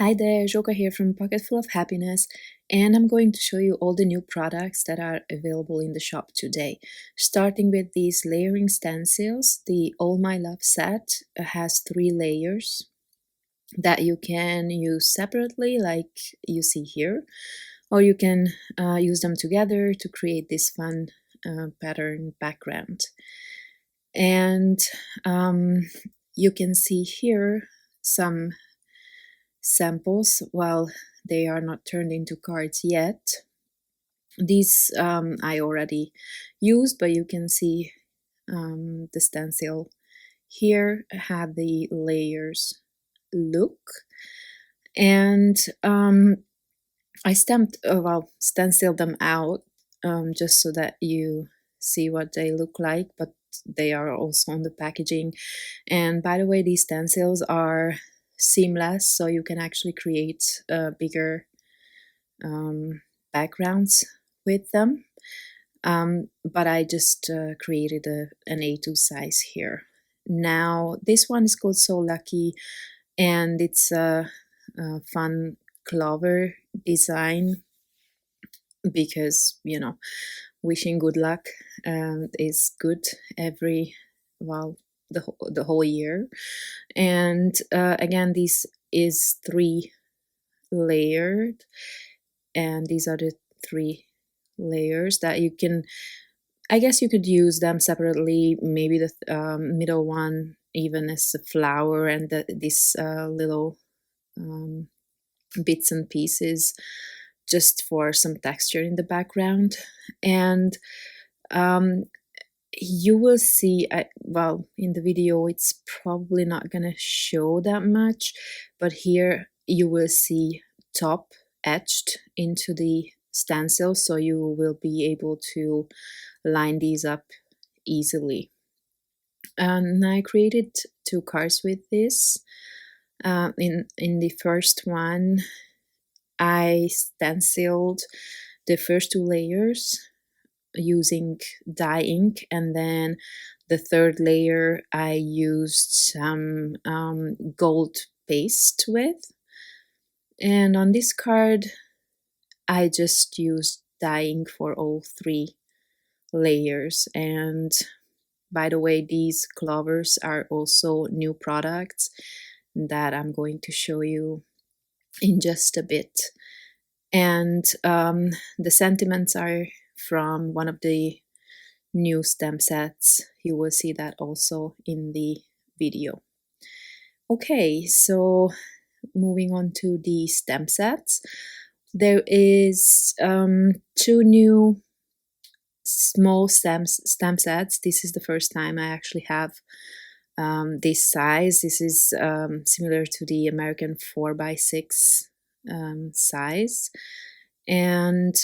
Hi there, Joka here from Pocket Full of Happiness, and I'm going to show you all the new products that are available in the shop today. Starting with these layering stencils, the All My Love set has 3 layers that you can use separately, like you see here, or you can use them together to create this fun pattern background. And you can see here some samples. While they are not turned into cards yet, these I already used, but you can see the stencil here had the layers look, and I stenciled them out just so that you see what they look like, but they are also on the packaging. And by the way, these stencils are seamless, so you can actually create bigger backgrounds with them. But I just created an A2 size here. Now, this one is called So Lucky, and it's a fun clover design because, you know, wishing good luck is good the whole year. And again, this is 3 layered, and these are the 3 layers that you can, I guess you could use them separately, maybe the middle one even as a flower, and this little bits and pieces just for some texture in the background. And you will see, in the video it's probably not gonna show that much, but here you will see top etched into the stencil, so you will be able to line these up easily. And I created 2 cards with this. In the first one, I stenciled the first 2 layers using dye ink, and then the 3rd layer I used some gold paste with. And on this card I just used dye ink for all 3 layers. And by the way, these clovers are also new products that I'm going to show you in just a bit. And the sentiments are from one of the new stem sets. You will see that also in the video. Okay, so moving on to the stem sets, there is 2 new small stem sets. This is the first time I actually have this size. This is similar to the American 4x6 size, and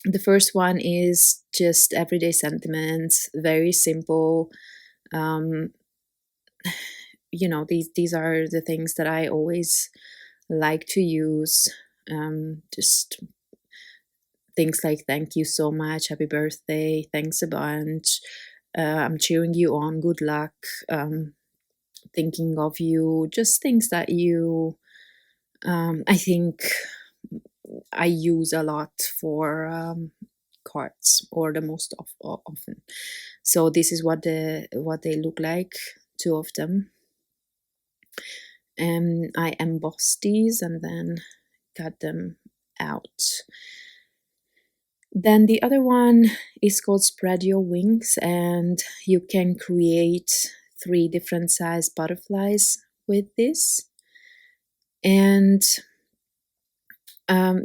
the first one is just everyday sentiments, very simple. You know, these are the things that I always like to use. Just things like thank you so much, happy birthday, thanks a bunch, I'm cheering you on, good luck, thinking of you, just things that you I think I use a lot for cards, or the most often. So this is what they look like, 2 of them. And I embossed these and then cut them out. Then the other one is called Spread Your Wings, and you can create 3 different size butterflies with this. And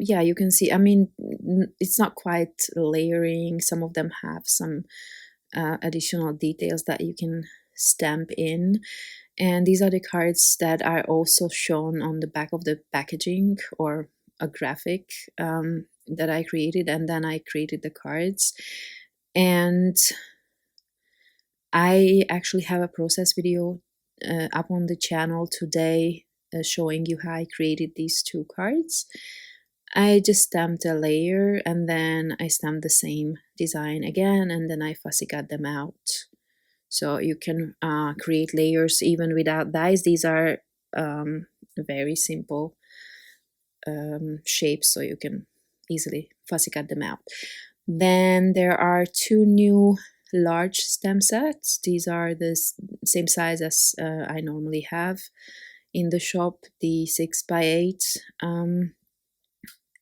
yeah, you can see, I mean, it's not quite layering. Some of them have some additional details that you can stamp in. And these are the cards that are also shown on the back of the packaging, or a graphic that I created, and then I created the cards. And I actually have a process video up on the channel today showing you how I created these 2 cards. I just stamped a layer, and then I stamped the same design again, and then I fussy cut them out. So you can create layers even without dies. These are very simple shapes so you can easily fussy cut them out. Then there are two new large stem sets. These are the same size as I normally have in the shop, the 6x8.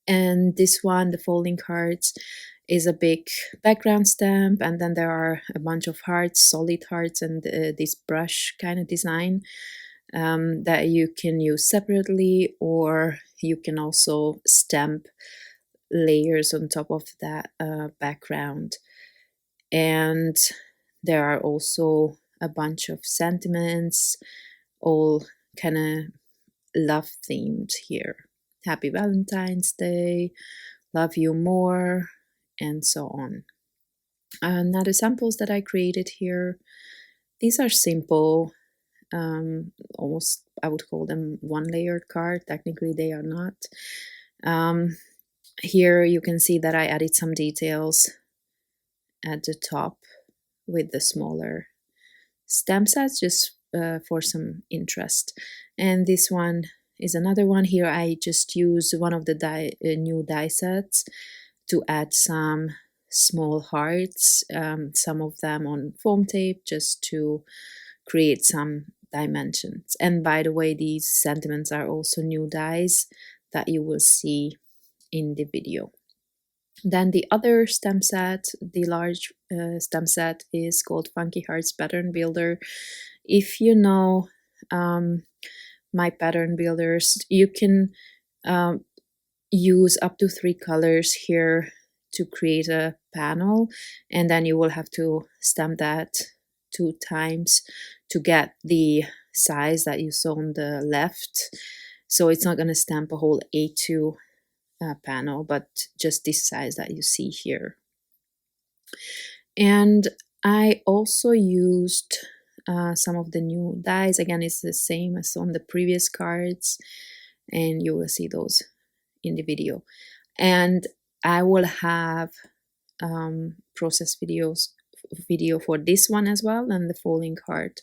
And this one, the folding cards, is a big background stamp, and then there are a bunch of hearts, solid hearts, and this brush kind of design that you can use separately, or you can also stamp layers on top of that background. And there are also a bunch of sentiments, all kind of love themed here. Happy Valentine's Day, love you more, and so on. Now the samples that I created here, these are simple, almost I would call them one layered card. Technically they are not. Here you can see that I added some details at the top with the smaller stamp sets just for some interest. And this one is another one. Here I just use one of the new die sets to add some small hearts, some of them on foam tape, just to create some dimensions. And by the way, these sentiments are also new dies that you will see in the video. Then the other stem set, the large stem set, is called Funky Hearts Pattern Builder. If you know my pattern builders, you can use up to 3 colors here to create a panel, and then you will have to stamp that 2 times to get the size that you saw on the left. So it's not going to stamp a whole A2 panel, but just this size that you see here. And I also used some of the new dies. Again, it's the same as on the previous cards, and you will see those in the video. And I will have process video for this one as well, and the folding card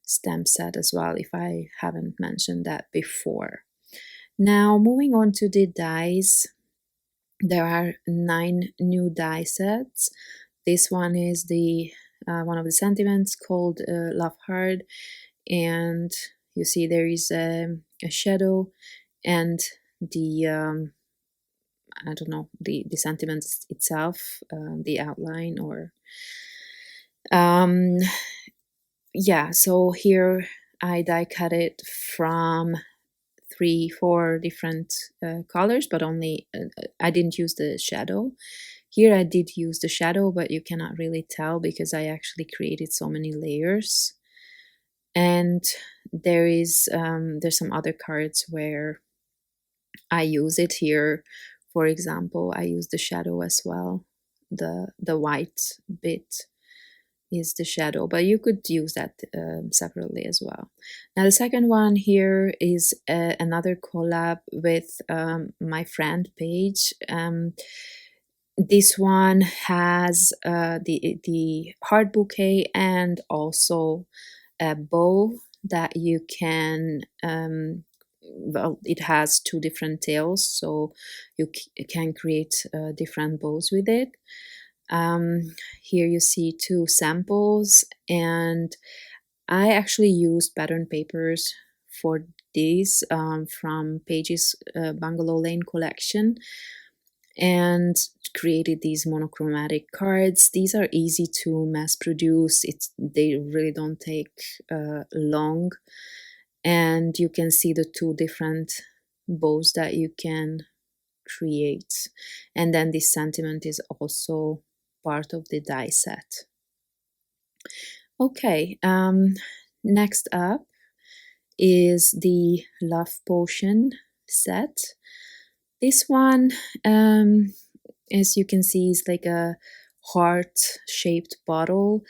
stamp set as well, if I haven't mentioned that before. Now moving on to the dies, there are 9 new die sets. This one is the one of the sentiments called Love Hard, and you see there is a shadow and the I don't know, the sentiment itself, the outline, or yeah. So here I die cut it from 3-4 different colors, but only I didn't use the shadow. Here I did use the shadow, but you cannot really tell because I actually created so many layers. And there's some other cards where I use it. Here, for example, I use the shadow as well. The white bit is the shadow, but you could use that separately as well. Now the second one here is another collab with my friend Paige. This one has the heart bouquet and also a bow that you can well, it has 2 different tails, so you can create different bows with it. Here you see 2 samples, and I actually used pattern papers for these from Paige's Bungalow Lane collection, and created these monochromatic cards. These are easy to mass produce. They really don't take long, and you can see the 2 different bows that you can create. And then this sentiment is also part of the die set. Okay, next up is the Love Potion set. This one, as you can see, is like a heart-shaped bottle.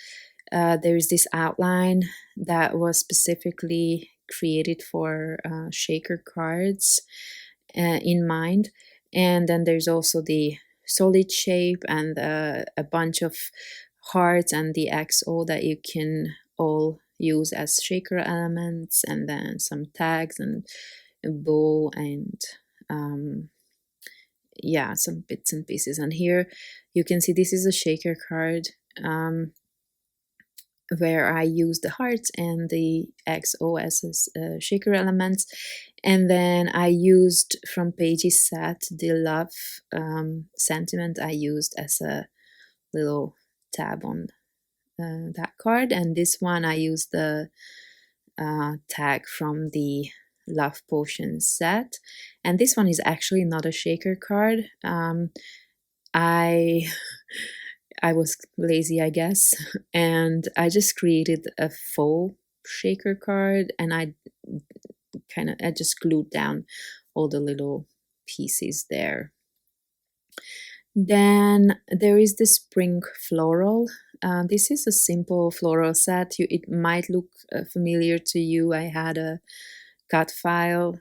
There is this outline that was specifically created for shaker cards in mind. And then there's also the solid shape and a bunch of hearts and the XO that you can all use as shaker elements, and then some tags and a bow and yeah, some bits and pieces. And here you can see this is a shaker card, where I use the hearts and the XO as shaker elements. And then I used from Pages set the love sentiment I used as a little tab on that card. And this one I used the tag from the love potion set. And this one is actually not a shaker card. I I was lazy, I guess, and I just created a faux shaker card, and I just glued down all the little pieces there. Then there is the spring floral. This is a simple floral set. It might look familiar to you. I had a cut file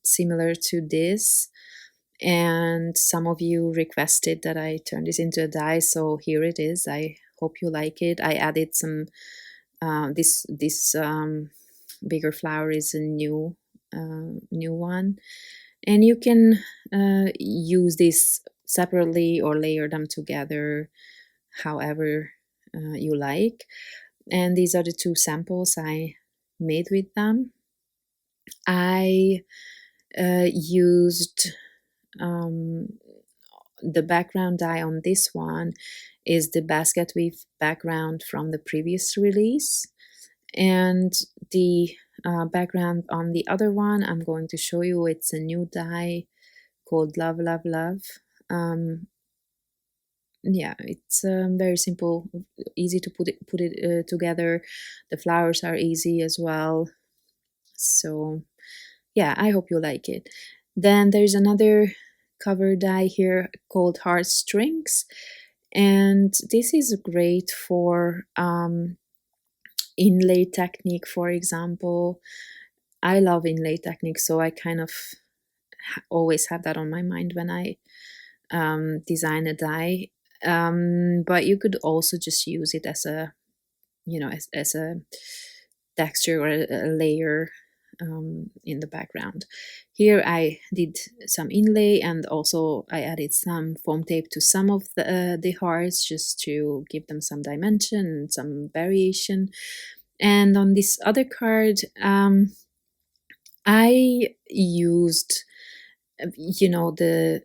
similar to this, and some of you requested that I turn this into a die, so here it is. I hope you like it. I added some this bigger flower is a new one, and you can use this separately or layer them together however you like. And these are the two samples I made with them. I used the background die on this one is the basket weave background from the previous release, and the background on the other one I'm going to show you. It's a new die called Love Love Love. Yeah, it's very simple, easy to put it together. The flowers are easy as well, so yeah, I hope you like it. Then there's another cover die here called Heartstrings, and this is great for inlay technique, for example. I love inlay technique, so I kind of always have that on my mind when I design a die. But you could also just use it as a, as a texture or a layer in the background. Here I did some inlay, and also I added some foam tape to some of the hearts just to give them some dimension and some variation. And on this other card, I used, the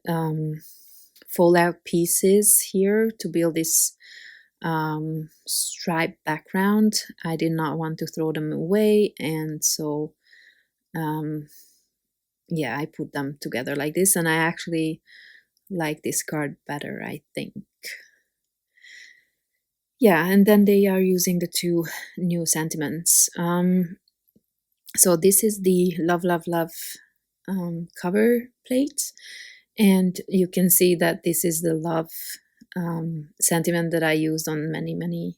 fallout pieces here to build this striped background. I did not want to throw them away, and so yeah, I put them together like this, and I actually like this card better, I think. Yeah, and then they are using the two new sentiments. So this is the Love Love Love cover plate, and you can see that this is the love sentiment that I used on many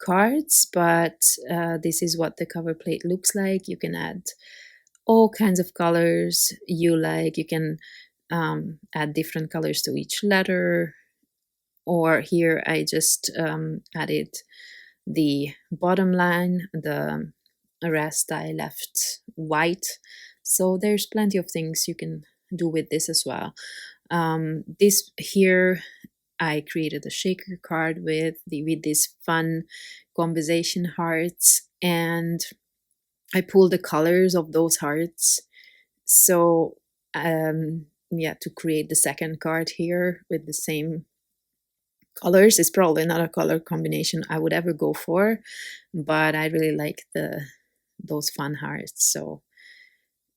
cards, but this is what the cover plate looks like. You can add all kinds of colors you like. You can add different colors to each letter, or here I just added the bottom line, the rest I left white. So there's plenty of things you can do with this as well. This here I created a shaker card with these fun conversation hearts, and I pulled the colors of those hearts. So yeah, to create the second card here with the same colors. It's probably not a color combination I would ever go for, but I really like those fun hearts, so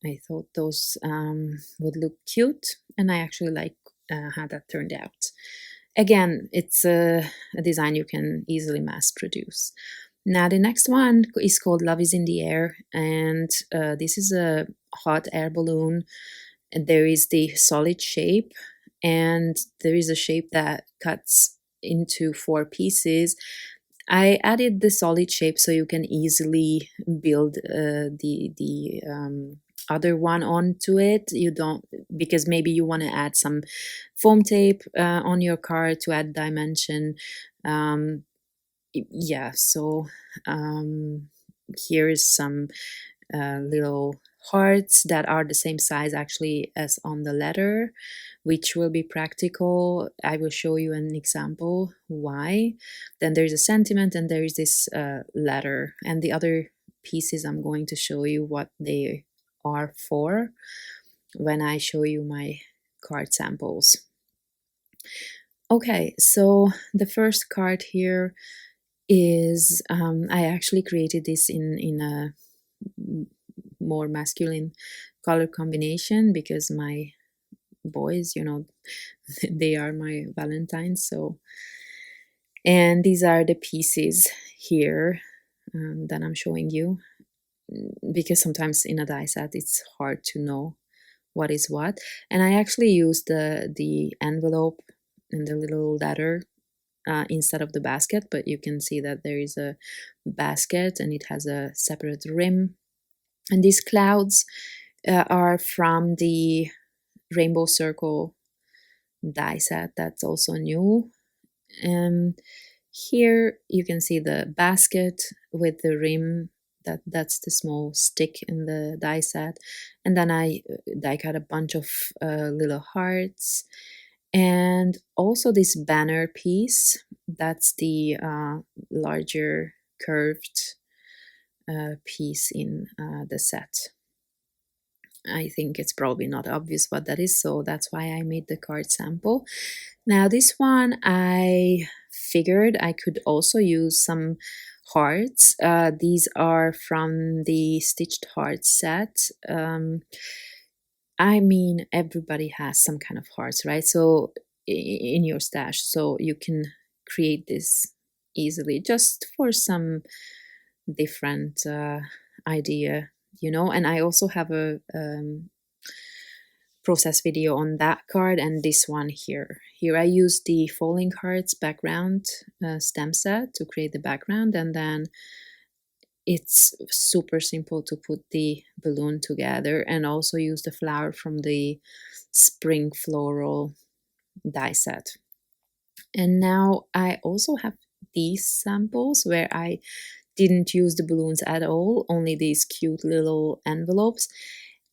I thought those would look cute, and I actually like how that turned out. Again, it's a design you can easily mass produce. Now the next one is called Love is in the Air, and this is a hot air balloon. And there is the solid shape, and there is a shape that cuts into 4 pieces. I added the solid shape so you can easily build the other one onto it. You don't, because maybe you want to add some foam tape on your card to add dimension. Yeah, so here is some little hearts that are the same size actually as on the letter, which will be practical. I will show you an example why. Then there's a sentiment and there is this letter, and the other pieces I'm going to show you what they are for when I show you my card samples. Okay, so the first card here is I actually created this in a more masculine color combination because my boys, you know, they are my Valentines. So, and these are the pieces here that I'm showing you, because sometimes in a die set it's hard to know what is what. And I actually used the envelope and the little letter instead of the basket, but you can see that there is a basket and it has a separate rim. And these clouds are from the Rainbow Circle die set that's also new. Here you can see the basket with the rim, that's the small stick in the die set. And then I die cut a bunch of little hearts, and also this banner piece, that's the larger curved piece in the set. I think it's probably not obvious what that is, so that's why I made the card sample. Now this one, I figured I could also use some hearts. These are from the Stitched Hearts set. I mean, everybody has some kind of hearts, right? So in your stash, so you can create this easily just for some different idea, you know. And I also have a process video on that card and this one here. Here I use the Falling Hearts background stem set to create the background, and then it's super simple to put the balloon together, and also use the flower from the Spring Floral die set. And now I also have these samples where I didn't use the balloons at all, only these cute little envelopes.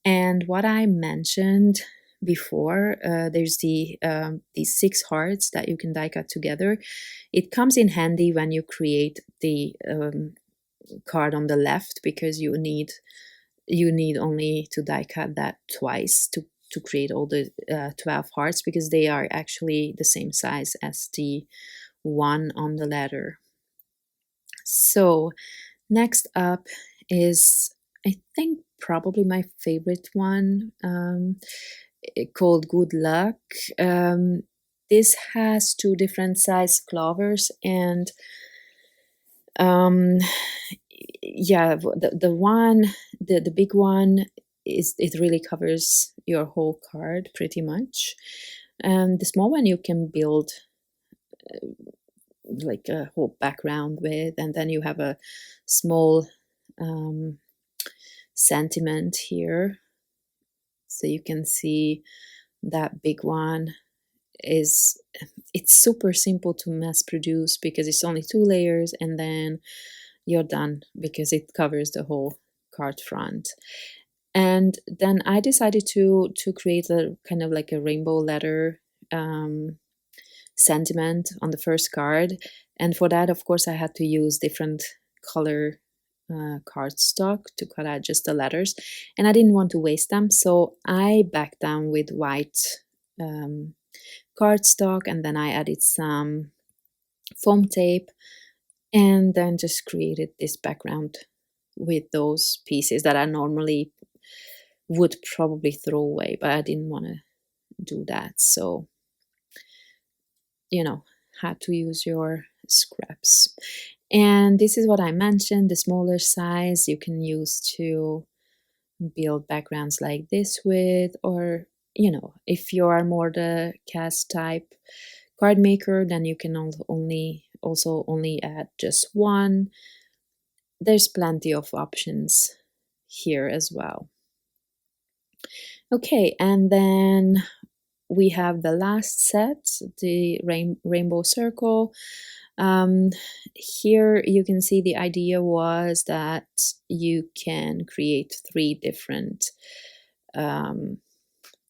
And what I mentioned before, there's these 6 hearts that you can die cut together. It comes in handy when you create the card on the left, because you need only to die cut that twice to create all the 12 hearts, because they are actually the same size as the one on the letter. So next up is, I think, probably my favorite one, called Good Luck. This has 2 different size clovers, and yeah, the big one it really covers your whole card pretty much. And the small one you can build like a whole background with, and then you have a small sentiment here, so you can see that big one it's super simple to mass produce because it's only 2 layers and then you're done, because it covers the whole card front. And then I decided to create a kind of like a rainbow letter sentiment on the first card, and for that, of course, I had to use different color cardstock to cut out just the letters, and I didn't want to waste them, so I backed down with white cardstock, and then I added some foam tape, and then just created this background with those pieces that I normally would probably throw away, but I didn't want to do that, so you know, had to use your scraps. And this is what I mentioned, the smaller size you can use to build backgrounds like this with, or you know, if you are more the cast type card maker, then you can also only add just one. There's plenty of options here as well. Okay, and then we have the last set, the rainbow circle. Here you can see the idea was that you can create 3 different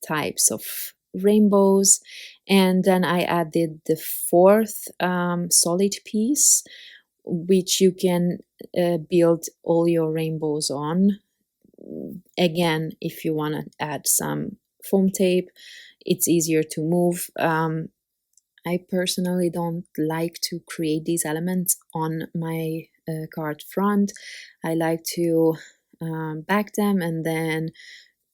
types of rainbows, and then I added the 4th solid piece, which you can build all your rainbows on. Again, if you want to add some foam tape, it's easier to move. I personally don't like to create these elements on my card front. I like to back them and then,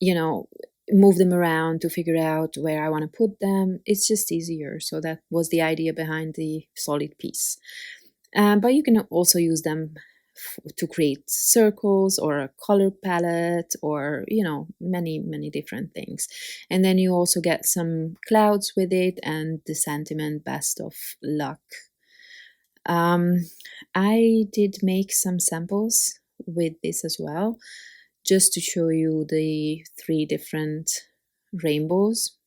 you know, move them around to figure out where I want to put them. It's just easier. So that was the idea behind the solid piece. But you can also use them to create circles or a color palette, or many different things. And then you also get some clouds with it and the sentiment best of luck. I did make some samples with this as well, just to show you the 3 different rainbows.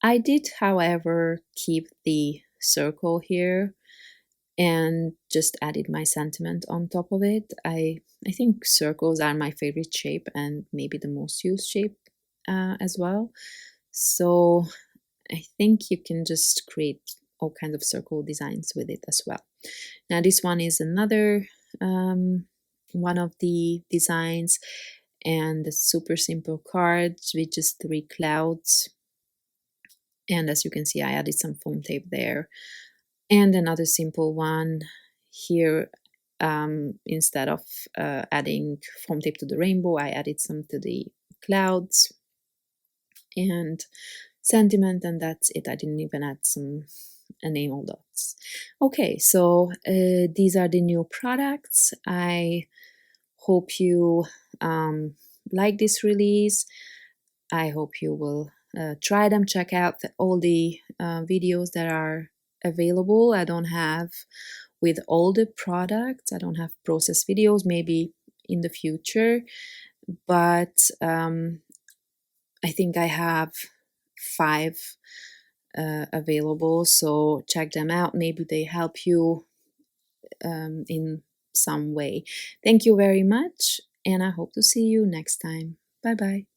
I did, however, keep the circle here and just added my sentiment on top of it. I think circles are my favorite shape and maybe the most used shape as well. So I think you can just create all kinds of circle designs with it as well. Now this one is another one of the designs, and a super simple card with just 3 clouds. And as you can see, I added some foam tape there. And another simple one here, instead of adding foam tape to the rainbow, I added some to the clouds and sentiment, and that's it. I didn't even add some enamel dots. Okay, so these are the new products. I hope you like this release. I hope you will try them. Check out all the videos that are available. I don't have with all the products. I don't have process videos, maybe in the future, but I think I have 5 available, so check them out. Maybe they help you in some way. Thank you very much, and I hope to see you next time. Bye bye.